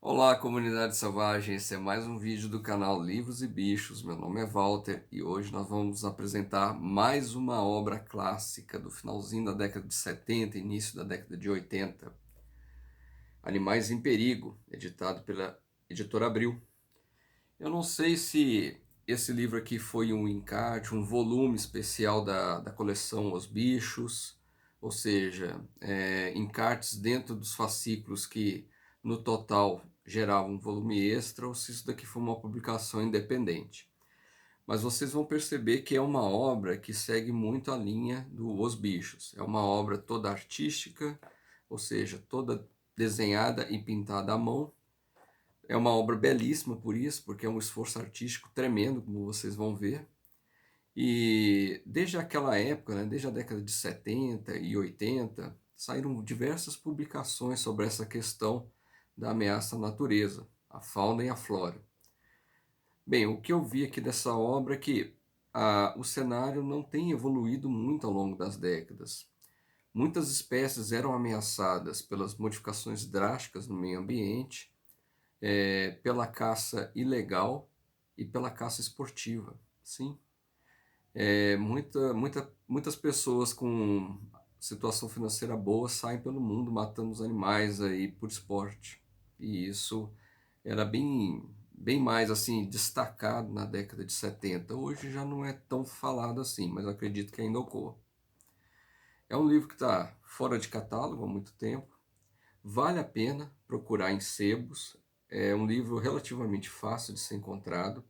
Olá, comunidade selvagem. Esse é mais um vídeo do canal Livros e Bichos. Meu nome é Walter e hoje nós vamos apresentar mais uma obra clássica do finalzinho da década de 70 e início da década de 80. Animais em Perigo, editado pela editora Abril. Eu não sei se esse livro aqui foi um encarte, um volume especial da coleção Os Bichos, ou seja, encartes dentro dos fascículos que no total geravam um volume extra, ou se isso daqui foi uma publicação independente. Mas vocês vão perceber que é uma obra que segue muito a linha do Os Bichos. É uma obra toda artística, ou seja, toda desenhada e pintada à mão. É uma obra belíssima por isso, porque é um esforço artístico tremendo, como vocês vão ver. E desde aquela época, né, desde a década de 70 e 80, saíram diversas publicações sobre essa questão da ameaça à natureza, a fauna e a flora. Bem, o que eu vi aqui dessa obra é que o cenário não tem evoluído muito ao longo das décadas. Muitas espécies eram ameaçadas pelas modificações drásticas no meio ambiente, pela caça ilegal e pela caça esportiva. Sim, muitas pessoas com situação financeira boa saem pelo mundo matando os animais aí por esporte. E isso era bem mais assim destacado na década de 70. Hoje já não é tão falado assim, mas acredito que ainda ocorra. É um livro que está fora de catálogo há muito tempo. Vale a pena procurar em sebos. É um livro relativamente fácil de ser encontrado.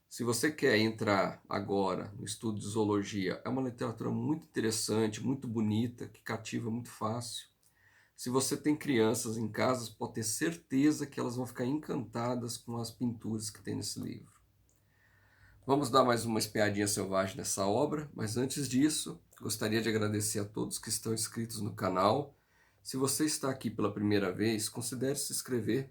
Se você quer entrar agora no estudo de zoologia, é uma literatura muito interessante, muito bonita, que cativa muito fácil. Se você tem crianças em casa, pode ter certeza que elas vão ficar encantadas com as pinturas que tem nesse livro. Vamos dar mais uma espiadinha selvagem nessa obra, mas antes disso, gostaria de agradecer a todos que estão inscritos no canal. Se você está aqui pela primeira vez, considere se inscrever.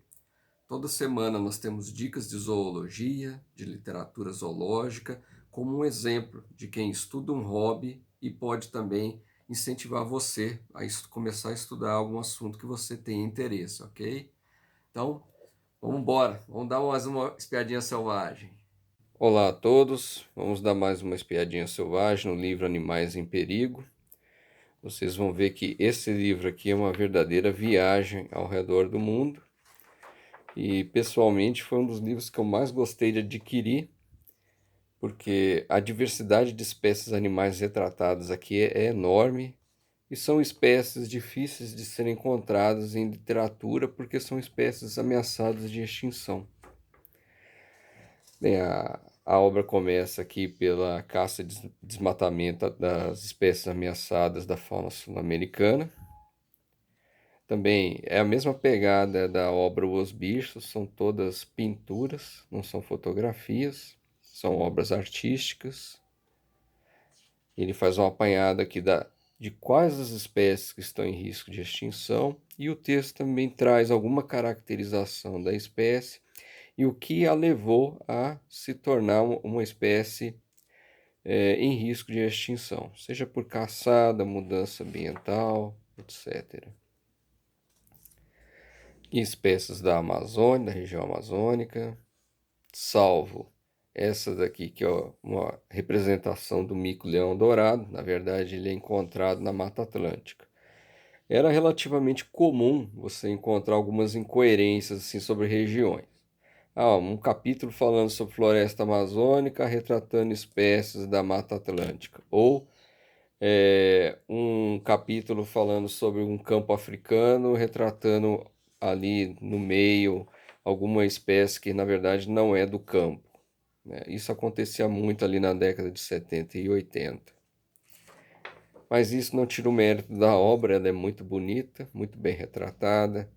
Toda semana nós temos dicas de zoologia, de literatura zoológica, como um exemplo de quem estuda um hobby e pode também incentivar você a começar a estudar algum assunto que você tenha interesse, ok? Então, vamos embora, vamos dar mais uma espiadinha selvagem. Olá a todos, vamos dar mais uma espiadinha selvagem no livro Animais em Perigo. Vocês vão ver que esse livro aqui é uma verdadeira viagem ao redor do mundo. E pessoalmente foi um dos livros que eu mais gostei de adquirir, porque a diversidade de espécies animais retratadas aqui é enorme e são espécies difíceis de serem encontradas em literatura porque são espécies ameaçadas de extinção. Bem, a obra começa aqui pela caça e desmatamento das espécies ameaçadas da fauna sul-americana. Também é a mesma pegada da obra Os Bichos, são todas pinturas, não são fotografias, são obras artísticas. Ele faz uma apanhada aqui de quais as espécies que estão em risco de extinção, e o texto também traz alguma caracterização da espécie e o que a levou a se tornar uma espécie em risco de extinção, seja por caçada, mudança ambiental, etc. Espécies da Amazônia, da região amazônica, salvo essa daqui que é uma representação do mico-leão dourado. Na verdade, ele é encontrado na Mata Atlântica. Era relativamente comum você encontrar algumas incoerências assim, sobre regiões. Um capítulo falando sobre floresta amazônica, retratando espécies da Mata Atlântica. Ou um capítulo falando sobre um campo africano, retratando ali no meio alguma espécie que na verdade não é do campo, né? Isso acontecia muito ali na década de 70 e 80. Mas isso não tira o mérito da obra, ela é muito bonita, muito bem retratada.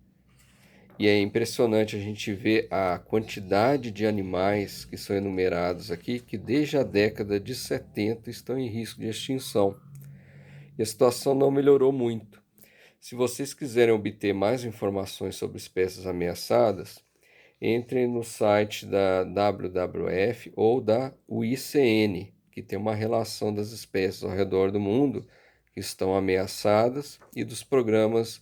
E é impressionante a gente ver a quantidade de animais que são enumerados aqui, que desde a década de 70 estão em risco de extinção. E a situação não melhorou muito. Se vocês quiserem obter mais informações sobre espécies ameaçadas, entrem no site da WWF ou da UICN, que tem uma relação das espécies ao redor do mundo que estão ameaçadas e dos programas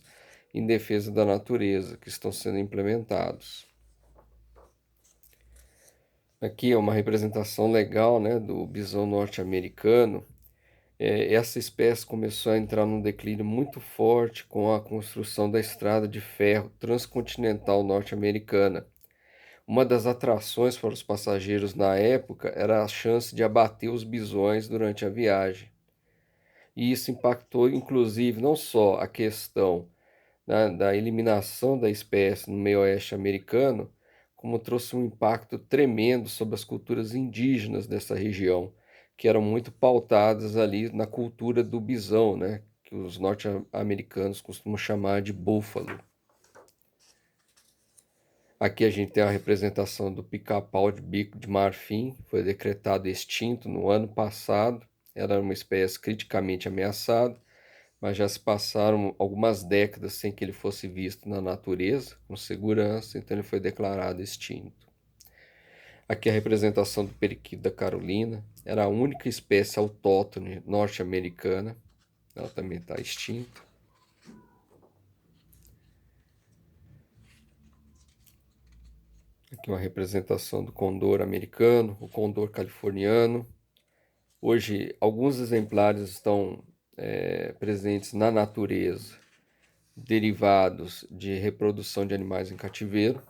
em defesa da natureza que estão sendo implementados. Aqui é uma representação legal, né, do bisão norte-americano. Essa espécie começou a entrar num declínio muito forte com a construção da estrada de ferro transcontinental norte-americana. Uma das atrações para os passageiros na época era a chance de abater os bisões durante a viagem. E isso impactou, inclusive, não só a questão, né, da eliminação da espécie no meio-oeste americano, como trouxe um impacto tremendo sobre as culturas indígenas dessa região, que eram muito pautadas ali na cultura do bisão, né, que os norte-americanos costumam chamar de búfalo. Aqui a gente tem a representação do pica-pau de bico de marfim, foi decretado extinto no ano passado, era uma espécie criticamente ameaçada, mas já se passaram algumas décadas sem que ele fosse visto na natureza, com segurança, então ele foi declarado extinto. Aqui a representação do periquito da Carolina, era a única espécie autóctone norte-americana, ela também está extinta. Aqui uma representação do condor americano, o condor californiano. Hoje, alguns exemplares estão presentes na natureza, derivados de reprodução de animais em cativeiro.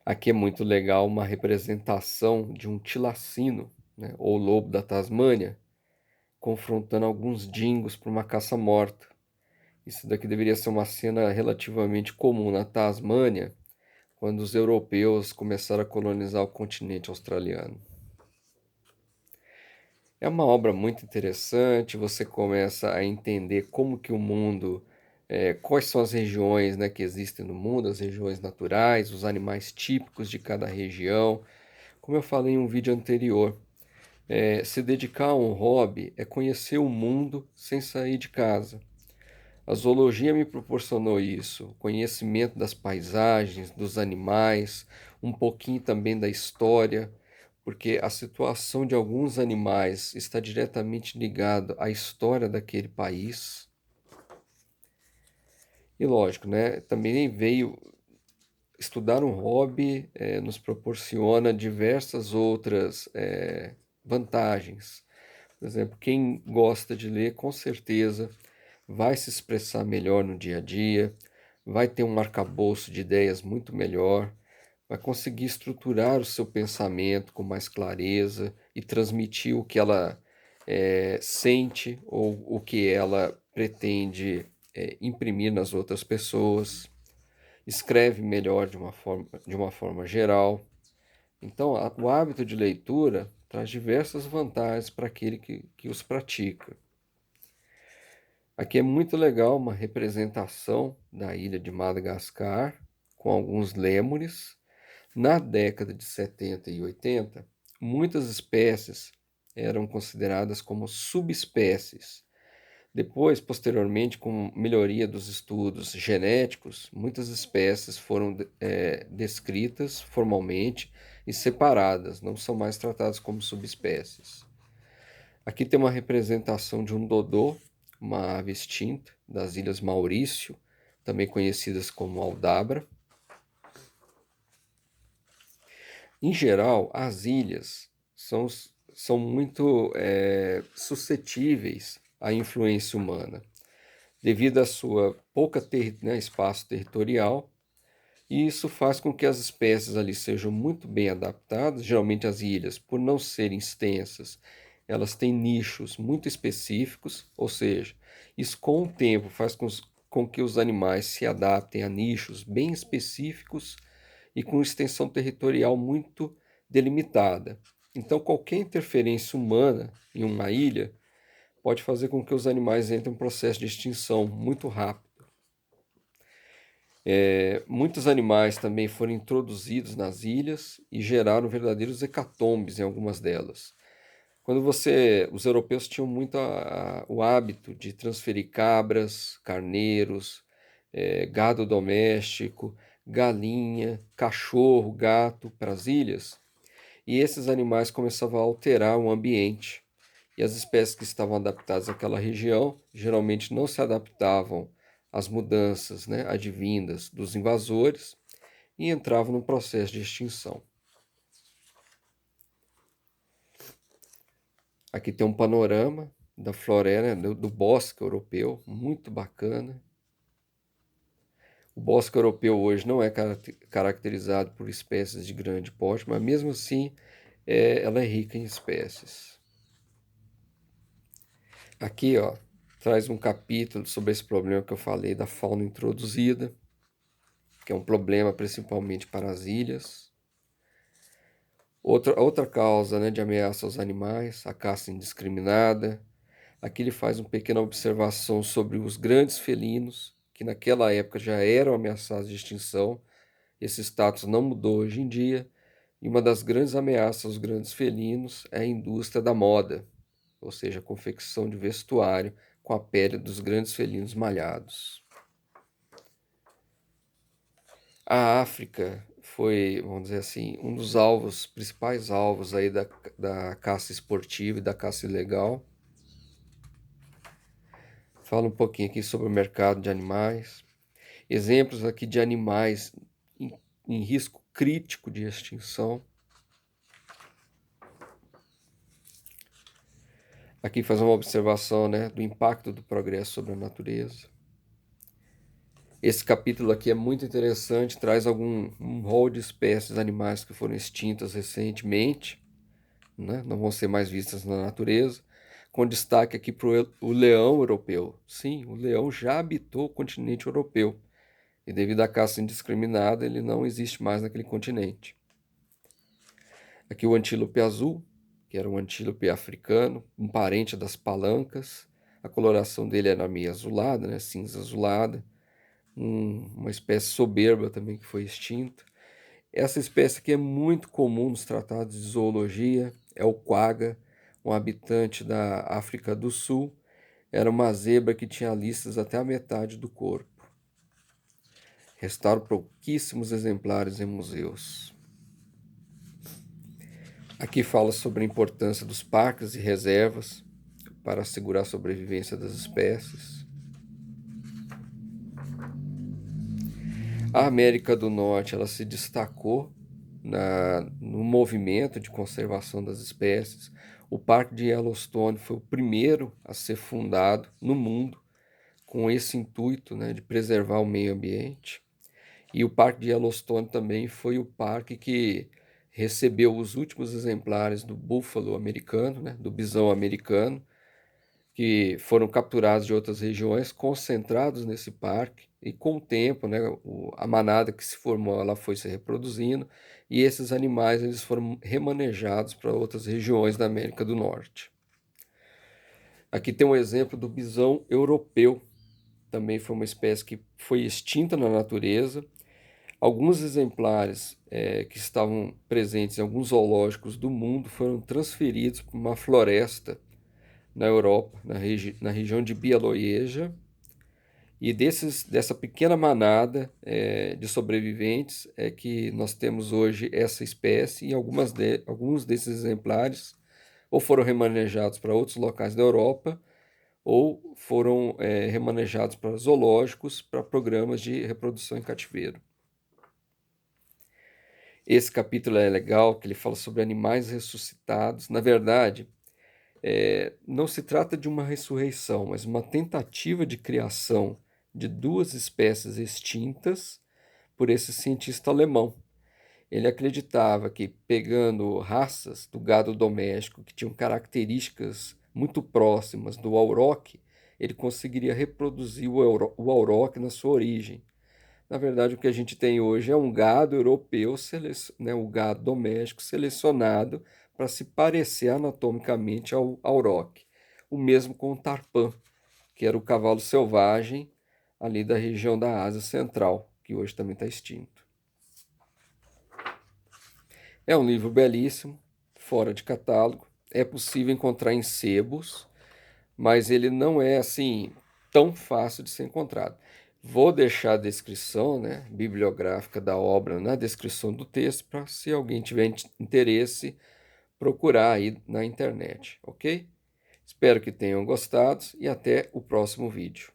Aqui é muito legal uma representação de um tilacino, né, ou lobo da Tasmânia, confrontando alguns dingos para uma caça morta. Isso daqui deveria ser uma cena relativamente comum na Tasmânia, quando os europeus começaram a colonizar o continente australiano. É uma obra muito interessante, você começa a entender como que o mundo, quais são as regiões, né, que existem no mundo, as regiões naturais, os animais típicos de cada região. Como eu falei em um vídeo anterior, se dedicar a um hobby é conhecer o mundo sem sair de casa. A zoologia me proporcionou isso, conhecimento das paisagens, dos animais, um pouquinho também da história, porque a situação de alguns animais está diretamente ligada à história daquele país. E lógico, né, também veio estudar um hobby, nos proporciona diversas outras vantagens. Por exemplo, quem gosta de ler, com certeza vai se expressar melhor no dia a dia, vai ter um arcabouço de ideias muito melhor, vai conseguir estruturar o seu pensamento com mais clareza e transmitir o que ela sente ou o que ela pretende imprimir nas outras pessoas, escreve melhor de uma forma geral. Então, o hábito de leitura traz diversas vantagens para aquele que os pratica. Aqui é muito legal uma representação da ilha de Madagascar, com alguns lêmures. Na década de 70 e 80, muitas espécies eram consideradas como subespécies. Depois, posteriormente, com melhoria dos estudos genéticos, muitas espécies foram descritas formalmente e separadas, não são mais tratadas como subespécies. Aqui tem uma representação de um dodô, uma ave extinta das Ilhas Maurício, também conhecidas como aldabra. Em geral, as ilhas são muito suscetíveis à influência humana, devido à sua pouca espaço territorial, e isso faz com que as espécies ali sejam muito bem adaptadas. Geralmente as ilhas, por não serem extensas, elas têm nichos muito específicos, ou seja, isso com o tempo faz com que os animais se adaptem a nichos bem específicos e com extensão territorial muito delimitada. Então, qualquer interferência humana em uma ilha pode fazer com que os animais entrem em um processo de extinção muito rápido. Muitos animais também foram introduzidos nas ilhas e geraram verdadeiros hecatombes em algumas delas. Os europeus tinham muito o hábito de transferir cabras, carneiros, gado doméstico, galinha, cachorro, gato para as ilhas, e esses animais começavam a alterar o ambiente. E as espécies que estavam adaptadas àquela região geralmente não se adaptavam às mudanças, né, advindas dos invasores e entravam no processo de extinção. Aqui tem um panorama da floresta, né, do bosque europeu, muito bacana. O bosque europeu hoje não é caracterizado por espécies de grande porte, mas mesmo assim ela é rica em espécies. Aqui, ó, traz um capítulo sobre esse problema que eu falei da fauna introduzida, que é um problema principalmente para as ilhas. Outra causa, né, de ameaça aos animais, a caça indiscriminada. Aqui ele faz uma pequena observação sobre os grandes felinos, que naquela época já eram ameaçados de extinção. Esse status não mudou hoje em dia. E uma das grandes ameaças aos grandes felinos é a indústria da moda, ou seja, a confecção de vestuário com a pele dos grandes felinos malhados. A África foi, vamos dizer assim, um dos principais alvos aí da caça esportiva e da caça ilegal. Fala um pouquinho aqui sobre o mercado de animais. Exemplos aqui de animais em risco crítico de extinção. Aqui faz uma observação, né, do impacto do progresso sobre a natureza. Esse capítulo aqui é muito interessante, traz um rol de espécies animais que foram extintas recentemente, né, não vão ser mais vistas na natureza, com destaque aqui para o leão europeu. Sim, o leão já habitou o continente europeu, e devido à caça indiscriminada, ele não existe mais naquele continente. Aqui o antílope azul, que era um antílope africano, um parente das palancas. A coloração dele era meio azulada, né, cinza azulada. Uma espécie soberba também que foi extinta. Essa espécie aqui é muito comum nos tratados de zoologia, é o quagga, um habitante da África do Sul. Era uma zebra que tinha listas até a metade do corpo. Restaram pouquíssimos exemplares em museus. Aqui fala sobre a importância dos parques e reservas para assegurar a sobrevivência das espécies. A América do Norte ela se destacou no movimento de conservação das espécies. O Parque de Yellowstone foi o primeiro a ser fundado no mundo com esse intuito, né, de preservar o meio ambiente. E o Parque de Yellowstone também foi o parque que recebeu os últimos exemplares do búfalo americano, né, do bisão americano, que foram capturados de outras regiões, concentrados nesse parque, e com o tempo, né, a manada que se formou, ela foi se reproduzindo, e esses animais eles foram remanejados para outras regiões da América do Norte. Aqui tem um exemplo do bisão europeu, também foi uma espécie que foi extinta na natureza. Alguns exemplares que estavam presentes em alguns zoológicos do mundo foram transferidos para uma floresta na Europa, na região de Bialoeja, e dessa pequena manada de sobreviventes é que nós temos hoje essa espécie, e alguns desses exemplares ou foram remanejados para outros locais da Europa, ou foram remanejados para zoológicos, para programas de reprodução em cativeiro. Esse capítulo é legal, que ele fala sobre animais ressuscitados. Na verdade, não se trata de uma ressurreição, mas uma tentativa de criação de duas espécies extintas por esse cientista alemão. Ele acreditava que, pegando raças do gado doméstico que tinham características muito próximas do auroch, ele conseguiria reproduzir o auroch na sua origem. Na verdade, o que a gente tem hoje é um gado europeu, né, o gado doméstico selecionado para se parecer anatomicamente ao auroch. O mesmo com o tarpan, que era o cavalo selvagem ali da região da Ásia Central, que hoje também está extinto. É um livro belíssimo, fora de catálogo. É possível encontrar em sebos, mas ele não é assim tão fácil de ser encontrado. Vou deixar a descrição, né, bibliográfica da obra na descrição do texto, para se alguém tiver interesse, procurar aí na internet, ok? Espero que tenham gostado e até o próximo vídeo.